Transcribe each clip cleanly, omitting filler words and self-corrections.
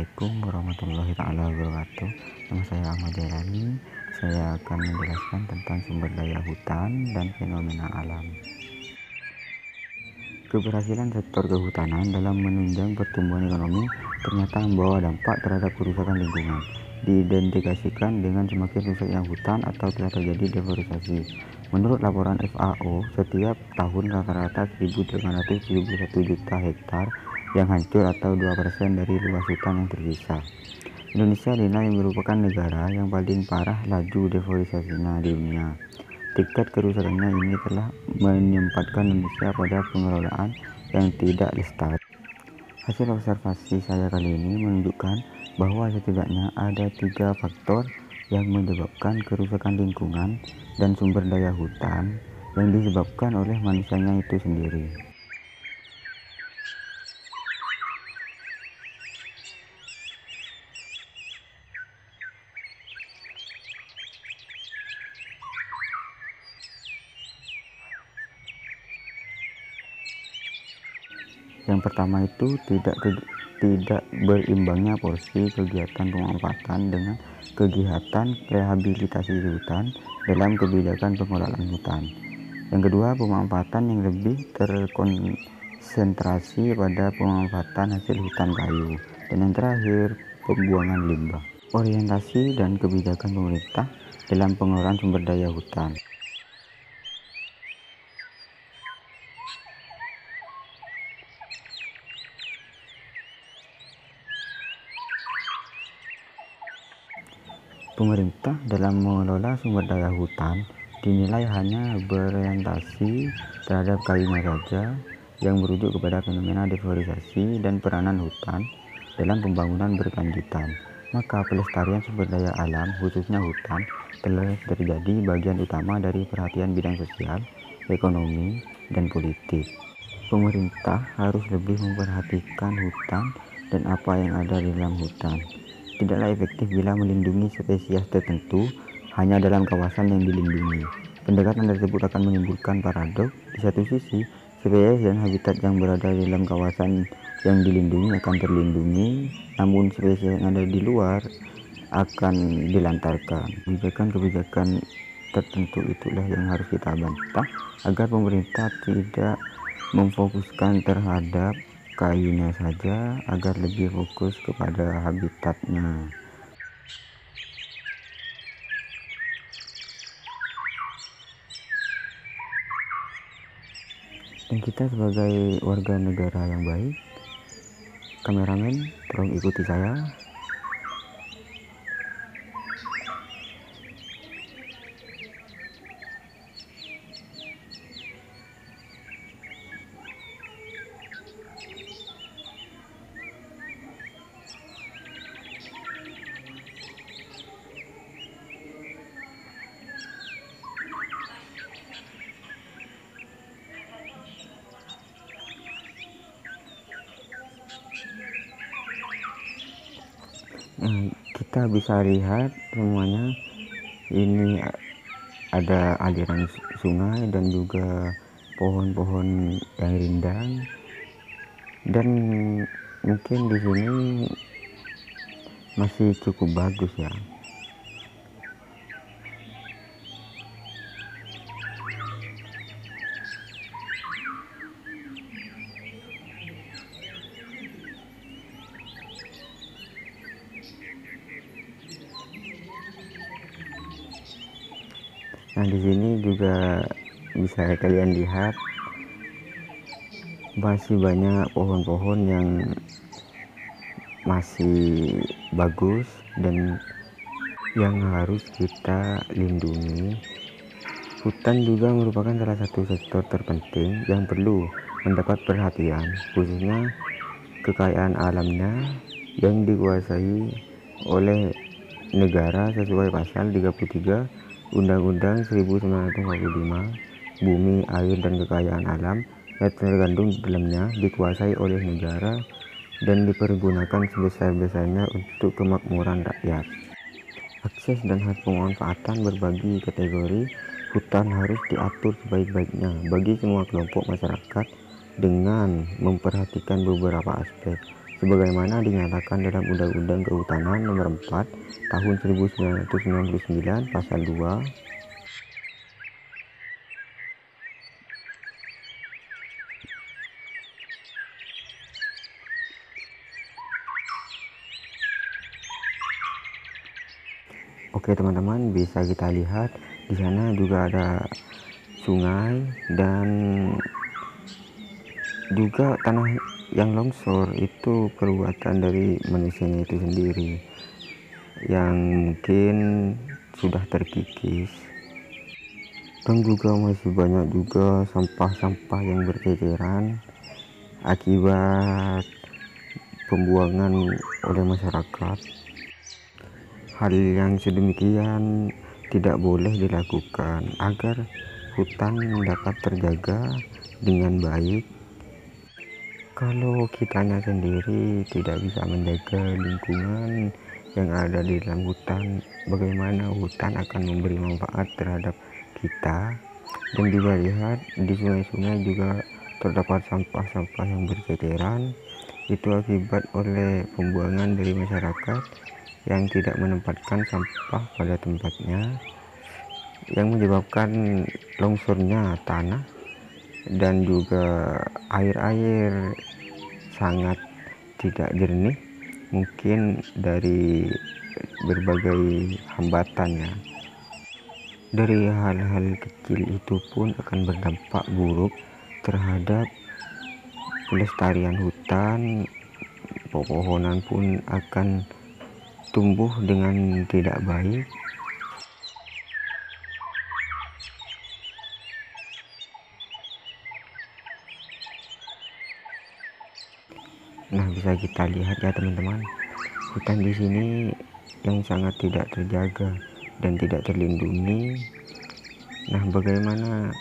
Assalamualaikum warahmatullahi wabarakatuh. Nama saya Ahmad Jailani. Saya akan menjelaskan tentang sumber daya hutan dan fenomena alam. Keberhasilan sektor kehutanan dalam menunjang pertumbuhan ekonomi ternyata membawa dampak terhadap kerusakan lingkungan. Diidentifikasikan dengan semakin rusaknya hutan atau telah terjadi deforestasi. Menurut laporan FAO, setiap tahun rata-rata 1.371 juta hektar yang hancur atau 2% dari luas hutan yang tersisa. Indonesia dinilai merupakan negara yang paling parah laju deforestasinya di dunia. Tingkat kerusakannya ini telah menempatkan Indonesia pada pengelolaan yang tidak lestari. Hasil observasi saya kali ini menunjukkan bahwa setidaknya ada 3 faktor yang menyebabkan kerusakan lingkungan dan sumber daya hutan yang disebabkan oleh manusianya itu sendiri. Yang pertama itu tidak berimbangnya porsi kegiatan pemanfaatan dengan kegiatan rehabilitasi hutan dalam kebijakan pengelolaan hutan. Yang kedua, pemanfaatan yang lebih terkonsentrasi pada pemanfaatan hasil hutan kayu. Dan yang terakhir, pembuangan limbah. Orientasi dan kebijakan pemerintah dalam pengelolaan sumber daya hutan. Pemerintah dalam mengelola sumber daya hutan dinilai hanya berorientasi terhadap kayunya saja, yang merujuk kepada fenomena deforestasi dan peranan hutan dalam pembangunan berkelanjutan. Maka pelestarian sumber daya alam, khususnya hutan, telah terjadi bagian utama dari perhatian bidang sosial, ekonomi, dan politik. Pemerintah harus lebih memperhatikan hutan dan apa yang ada di dalam hutan. Tidaklah efektif bila melindungi spesies tertentu hanya dalam kawasan yang dilindungi. Pendekatan tersebut akan menimbulkan paradoks. Di satu sisi, spesies dan habitat yang berada di dalam kawasan yang dilindungi akan terlindungi, namun spesies yang ada di luar akan dilantarkan. Kebijakan-kebijakan tertentu itulah yang harus kita bantah agar pemerintah tidak memfokuskan terhadap kayunya saja, agar lebih fokus kepada habitatnya. Dan kita sebagai warga negara yang baik, kameramen tolong ikuti saya. Kita bisa lihat semuanya, ini ada aliran sungai dan juga pohon-pohon yang rindang, dan mungkin di sini masih cukup bagus ya. Nah, di sini juga bisa kalian lihat masih banyak pohon-pohon yang masih bagus dan yang harus kita lindungi. Hutan juga merupakan salah satu sektor terpenting yang perlu mendapat perhatian, khususnya kekayaan alamnya yang dikuasai oleh negara sesuai pasal 33 Undang-Undang 1945. Bumi, air, dan kekayaan alam yang terkandung di dalamnya dikuasai oleh negara dan dipergunakan sebesar-besarnya untuk kemakmuran rakyat. Akses dan hak pemanfaatan berbagi kategori hutan harus diatur sebaik-baiknya bagi semua kelompok masyarakat dengan memperhatikan beberapa aspek sebagaimana dinyatakan dalam Undang-Undang Kehutanan Nomor 4 Tahun 1999 Pasal 2. Oke teman-teman, bisa kita lihat di sana juga ada sungai dan juga tanah yang longsor. Itu perbuatan dari manusianya itu sendiri yang mungkin sudah terkikis, dan juga masih banyak juga sampah-sampah yang berceceran akibat pembuangan oleh masyarakat. Hal yang sedemikian tidak boleh dilakukan agar hutan dapat terjaga dengan baik. Kalau kitanya sendiri tidak bisa menjaga lingkungan yang ada di dalam hutan, bagaimana hutan akan memberi manfaat terhadap kita? Dan juga lihat di sungai-sungai juga terdapat sampah-sampah yang berceceran. Itu akibat oleh pembuangan dari masyarakat yang tidak menempatkan sampah pada tempatnya, yang menyebabkan longsornya tanah dan juga air-air sangat tidak jernih, mungkin dari berbagai hambatannya. Dari hal-hal kecil itu pun akan berdampak buruk terhadap pelestarian hutan. Pepohonan pun akan tumbuh dengan tidak baik. Nah, bisa kita lihat ya teman-teman, hutan di sini yang sangat tidak terjaga dan tidak terlindungi. Nah, bagaimana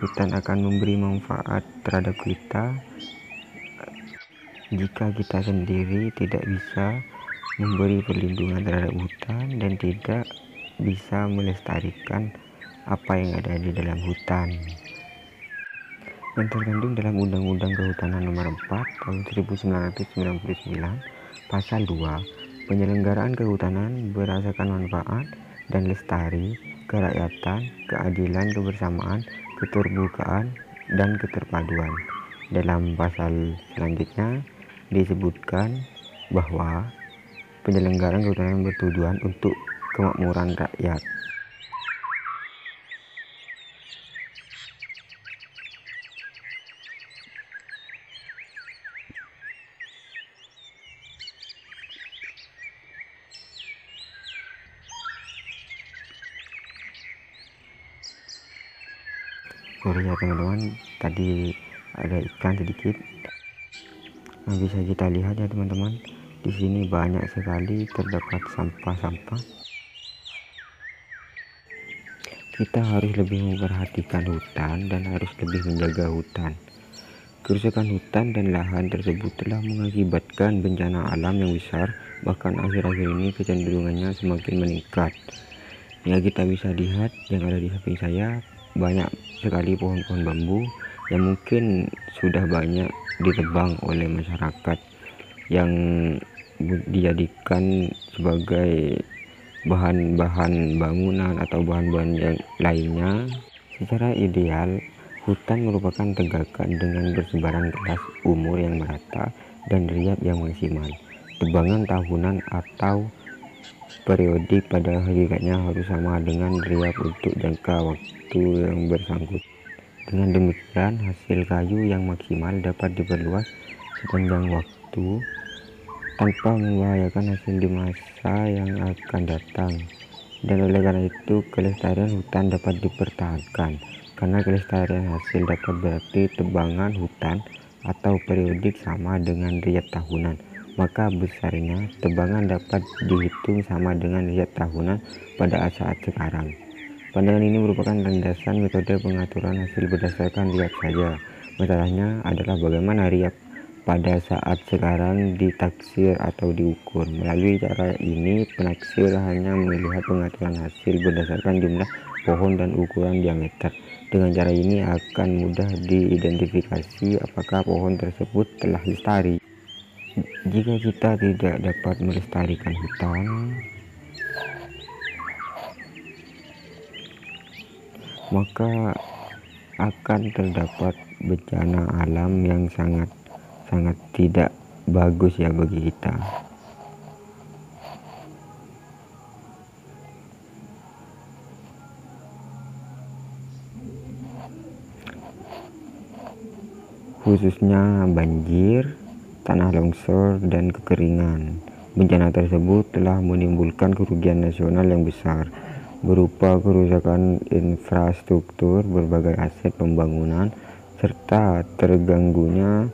hutan akan memberi manfaat terhadap kita jika kita sendiri tidak bisa memberi perlindungan terhadap hutan dan tidak bisa melestarikan apa yang ada di dalam hutan yang terkandung dalam Undang-Undang Kehutanan Nomor 4 Tahun 1999 Pasal 2. Penyelenggaraan kehutanan berdasarkan manfaat dan lestari, kerakyatan, keadilan, kebersamaan, keterbukaan, dan keterpaduan. Dalam pasal selanjutnya disebutkan bahwa penyelenggaraan kehutanan bertujuan untuk kemakmuran rakyat. Sorry ya teman-teman, tadi ada iklan sedikit. Nah, bisa kita lihat ya teman-teman, di sini banyak sekali terdapat sampah-sampah. Kita harus lebih memperhatikan hutan dan harus lebih menjaga hutan. Kerusakan hutan dan lahan tersebut telah mengakibatkan bencana alam yang besar, bahkan akhir-akhir ini kecenderungannya semakin meningkat. Ya, kita bisa lihat yang ada di samping saya, banyak sekali pohon-pohon bambu yang mungkin sudah banyak ditebang oleh masyarakat, yang dijadikan sebagai bahan-bahan bangunan atau bahan-bahan yang lainnya. Secara ideal, hutan merupakan tegakan dengan persebaran kelas umur yang merata dan riap yang maksimal. Tebangan tahunan atau periodik pada hakikatnya harus sama dengan riap untuk jangka waktu yang bersangkutan. Dengan demikian, hasil kayu yang maksimal dapat diperluas sepanjang waktu tanpa membahayakan hasil di masa yang akan datang. Dan oleh karena itu, kelestarian hutan dapat dipertahankan, karena kelestarian hasil dapat berarti tebangan hutan atau periodik sama dengan riap tahunan, maka besarnya tebangan dapat dihitung sama dengan riap tahunan pada saat sekarang. Pandangan ini merupakan landasan metode pengaturan hasil berdasarkan riap saja. Masalahnya adalah bagaimana riap pada saat sekarang ditaksir atau diukur. Melalui cara ini, penaksir hanya melihat pengaturan hasil berdasarkan jumlah pohon dan ukuran diameter. Dengan cara ini akan mudah diidentifikasi apakah pohon tersebut telah lestari. Jika kita tidak dapat melestarikan hutan, maka akan terdapat bencana alam yang sangat tidak bagus ya bagi kita. Khususnya banjir, tanah longsor, dan kekeringan. Bencana tersebut telah menimbulkan kerugian nasional yang besar berupa kerusakan infrastruktur, berbagai aset pembangunan, serta terganggunya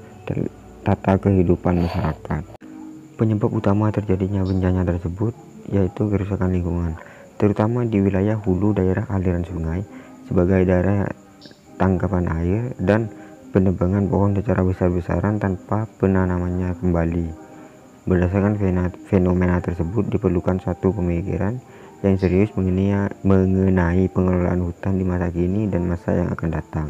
tata kehidupan masyarakat. Penyebab utama terjadinya bencana tersebut yaitu kerusakan lingkungan, terutama di wilayah hulu daerah aliran sungai sebagai daerah tangkapan air, dan penebangan pohon secara besar-besaran tanpa penanamannya kembali. Berdasarkan fenomena tersebut, diperlukan suatu pemikiran yang serius mengenai pengelolaan hutan di masa kini dan masa yang akan datang.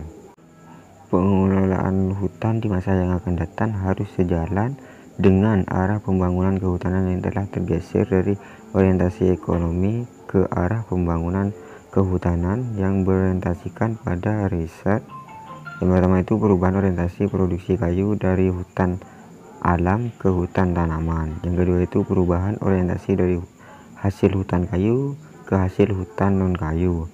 Pengelolaan hutan di masa yang akan datang harus sejalan dengan arah pembangunan kehutanan yang telah tergeser dari orientasi ekonomi ke arah pembangunan kehutanan yang berorientasikan pada riset. Yang pertama itu perubahan orientasi produksi kayu dari hutan alam ke hutan tanaman. Yang kedua itu perubahan orientasi dari hasil hutan kayu ke hasil hutan non kayu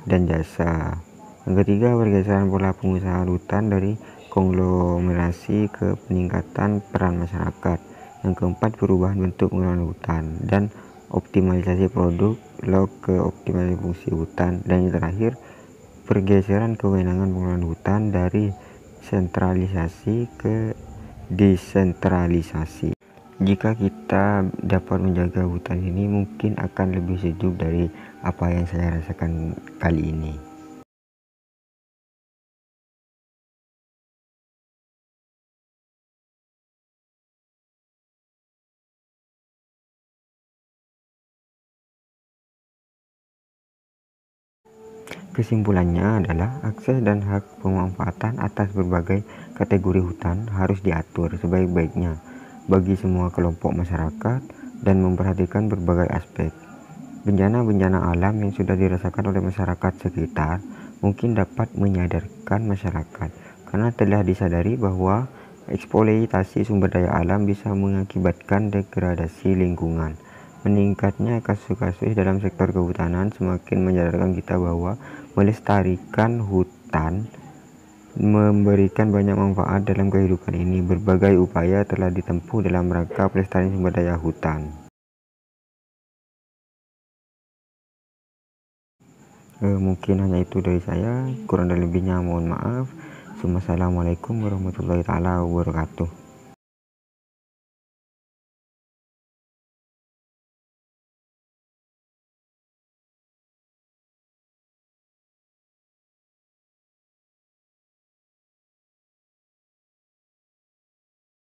dan jasa. Yang ketiga, pergeseran pola pengusahaan hutan dari konglomerasi ke peningkatan peran masyarakat. Yang keempat, perubahan bentuk pengelolaan hutan dan optimalisasi produk ke optimalisasi fungsi hutan. Dan yang terakhir, pergeseran kewenangan pengelolaan hutan dari sentralisasi ke desentralisasi. Jika kita dapat menjaga hutan ini, mungkin akan lebih sejuk dari apa yang saya rasakan kali ini. Kesimpulannya adalah akses dan hak pemanfaatan atas berbagai kategori hutan harus diatur sebaik-baiknya bagi semua kelompok masyarakat dan memperhatikan berbagai aspek. Bencana-bencana alam yang sudah dirasakan oleh masyarakat sekitar mungkin dapat menyadarkan masyarakat, karena telah disadari bahwa eksploitasi sumber daya alam bisa mengakibatkan degradasi lingkungan. Meningkatnya kasus-kasus dalam sektor kehutanan semakin menyadarkan kita bahwa melestarikan hutan memberikan banyak manfaat dalam kehidupan ini. Berbagai upaya telah ditempuh dalam rangka pelestarian sumber daya hutan. Mungkin hanya itu dari saya, kurang dan lebihnya mohon maaf. Assalamualaikum warahmatullahi wabarakatuh.